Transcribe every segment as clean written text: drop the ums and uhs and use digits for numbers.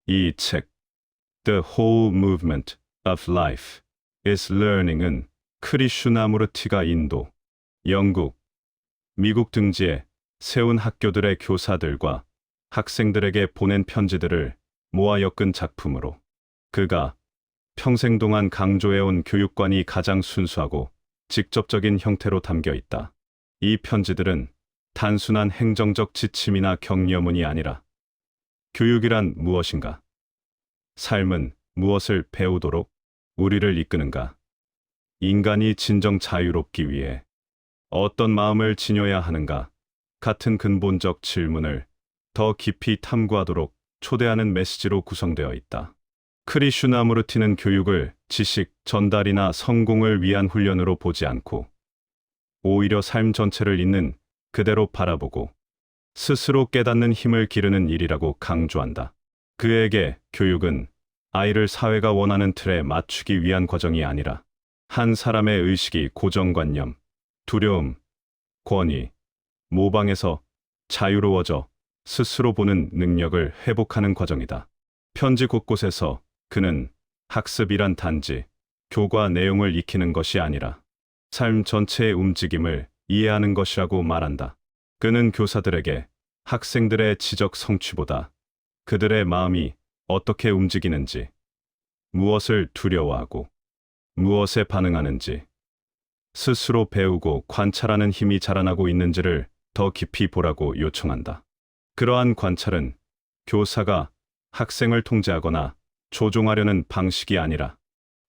이 책, The Whole Movement of Life is Learning은 크리슈나무르티가 인도, 영국, 미국 등지에 세운 학교들의 교사들과 학생들에게 보낸 편지들을 모아 엮은 작품으로 그가 평생 동안 강조해온 교육관이 가장 순수하고 직접적인 형태로 담겨 있다. 이 편지들은 단순한 행정적 지침이나 격려문이 아니라 교육이란 무엇인가? 삶은 무엇을 배우도록 우리를 이끄는가? 인간이 진정 자유롭기 위해 어떤 마음을 지녀야 하는가? 같은 근본적 질문을 더 깊이 탐구하도록 초대하는 메시지로 구성되어 있다. 크리슈나무르티는 교육을 지식 전달이나 성공을 위한 훈련으로 보지 않고 오히려 삶 전체를 있는 그대로 바라보고 스스로 깨닫는 힘을 기르는 일이라고 강조한다. 그에게 교육은 아이를 사회가 원하는 틀에 맞추기 위한 과정이 아니라 한 사람의 의식이 고정관념, 두려움, 권위, 모방에서 자유로워져 스스로 보는 능력을 회복하는 과정이다. 편지 곳곳에서 그는 학습이란 단지 교과 내용을 익히는 것이 아니라 삶 전체의 움직임을 이해하는 것이라고 말한다. 그는 교사들에게 학생들의 지적 성취보다 그들의 마음이 어떻게 움직이는지, 무엇을 두려워하고 무엇에 반응하는지, 스스로 배우고 관찰하는 힘이 자라나고 있는지를 더 깊이 보라고 요청한다. 그러한 관찰은 교사가 학생을 통제하거나 조종하려는 방식이 아니라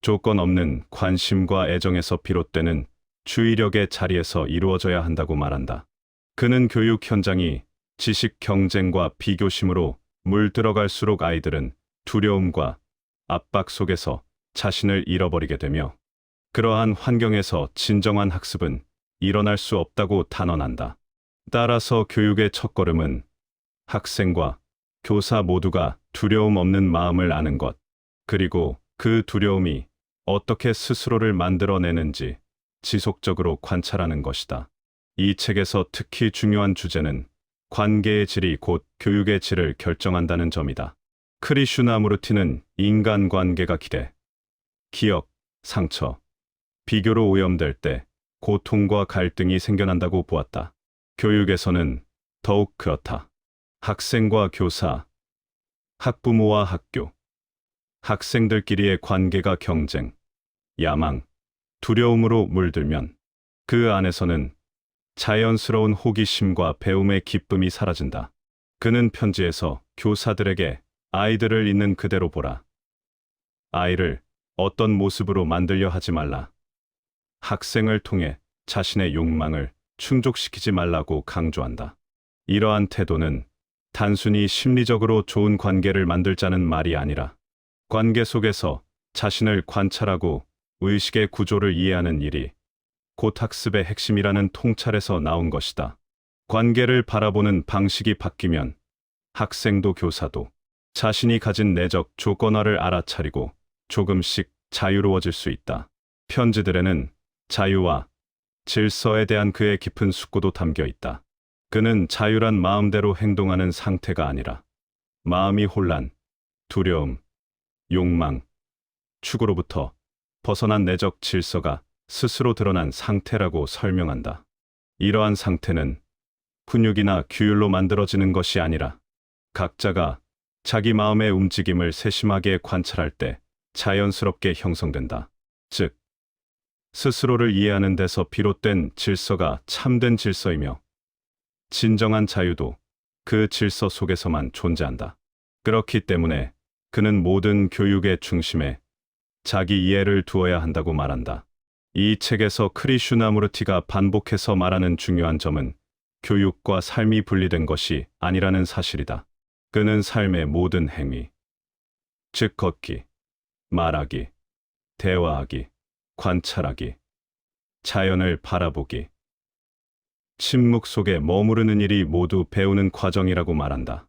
조건 없는 관심과 애정에서 비롯되는 주의력의 자리에서 이루어져야 한다고 말한다. 그는 교육 현장이 지식 경쟁과 비교심으로 물들어갈수록 아이들은 두려움과 압박 속에서 자신을 잃어버리게 되며 그러한 환경에서 진정한 학습은 일어날 수 없다고 단언한다. 따라서 교육의 첫걸음은 학생과 교사 모두가 두려움 없는 마음을 아는 것, 그리고 그 두려움이 어떻게 스스로를 만들어내는지 지속적으로 관찰하는 것이다. 이 책에서 특히 중요한 주제는 관계의 질이 곧 교육의 질을 결정한다는 점이다. 크리슈나무르티는 인간관계가 기대, 기억, 상처, 비교로 오염될 때 고통과 갈등이 생겨난다고 보았다. 교육에서는 더욱 그렇다. 학생과 교사, 학부모와 학교, 학생들끼리의 관계가 경쟁, 야망, 두려움으로 물들면 그 안에서는 자연스러운 호기심과 배움의 기쁨이 사라진다. 그는 편지에서 교사들에게 아이들을 있는 그대로 보라. 아이를 어떤 모습으로 만들려 하지 말라. 학생을 통해 자신의 욕망을 충족시키지 말라고 강조한다. 이러한 태도는 단순히 심리적으로 좋은 관계를 만들자는 말이 아니라 관계 속에서 자신을 관찰하고 의식의 구조를 이해하는 일이 곧 학습의 핵심이라는 통찰에서 나온 것이다. 관계를 바라보는 방식이 바뀌면 학생도 교사도 자신이 가진 내적 조건화를 알아차리고 조금씩 자유로워질 수 있다. 편지들에는 자유와 질서에 대한 그의 깊은 숙고도 담겨 있다. 그는 자유란 마음대로 행동하는 상태가 아니라 마음이 혼란, 두려움, 욕망, 추구로부터 벗어난 내적 질서가 스스로 드러난 상태라고 설명한다. 이러한 상태는 훈육이나 규율로 만들어지는 것이 아니라 각자가 자기 마음의 움직임을 세심하게 관찰할 때 자연스럽게 형성된다. 즉, 스스로를 이해하는 데서 비롯된 질서가 참된 질서이며 진정한 자유도 그 질서 속에서만 존재한다. 그렇기 때문에 그는 모든 교육의 중심에 자기 이해를 두어야 한다고 말한다. 이 책에서 크리슈나무르티가 반복해서 말하는 중요한 점은 교육과 삶이 분리된 것이 아니라는 사실이다. 그는 삶의 모든 행위, 즉 걷기, 말하기, 대화하기, 관찰하기, 자연을 바라보기, 침묵 속에 머무르는 일이 모두 배우는 과정이라고 말한다.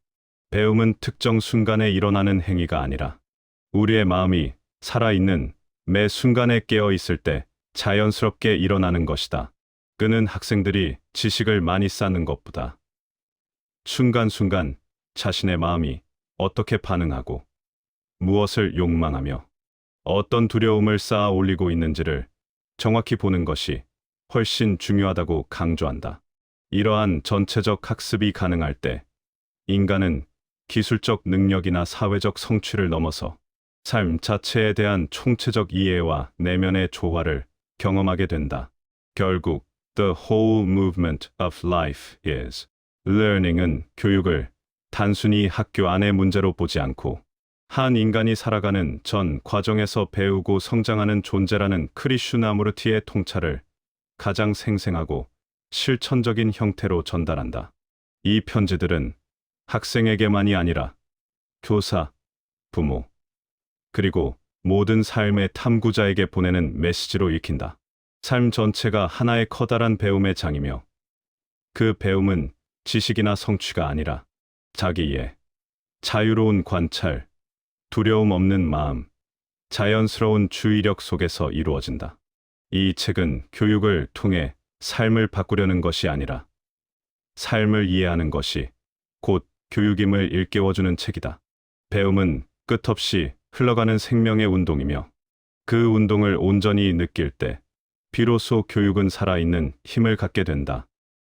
배움은 특정 순간에 일어나는 행위가 아니라 우리의 마음이 살아있는 매 순간에 깨어 있을 때 자연스럽게 일어나는 것이다. 그는 학생들이 지식을 많이 쌓는 것보다 순간순간 자신의 마음이 어떻게 반응하고 무엇을 욕망하며 어떤 두려움을 쌓아 올리고 있는지를 정확히 보는 것이 훨씬 중요하다고 강조한다. 이러한 전체적 학습이 가능할 때 인간은 기술적 능력이나 사회적 성취를 넘어서 삶 자체에 대한 총체적 이해와 내면의 조화를 경험하게 된다. 결국 The whole movement of life is learning은 교육을 단순히 학교 안의 문제로 보지 않고 한 인간이 살아가는 전 과정에서 배우고 성장하는 존재라는 크리슈나무르티의 통찰을 가장 생생하고 실천적인 형태로 전달한다. 이 편지들은 학생에게만이 아니라 교사, 부모, 그리고 모든 삶의 탐구자에게 보내는 메시지로 읽힌다. 삶 전체가 하나의 커다란 배움의 장이며 그 배움은 지식이나 성취가 아니라 자기 이해, 자유로운 관찰, 두려움 없는 마음, 자연스러운 주의력 속에서 이루어진다. 이 책은 교육을 통해 삶을 바꾸려는 것이 아니라 삶을 이해하는 것이 곧 교육임을 일깨워주는 책이다. 배움은 끝없이 흘러가는 생명의 운동이며 그 운동을 온전히 느낄 때 비로소 교육은 살아있는 힘을 갖게 된다.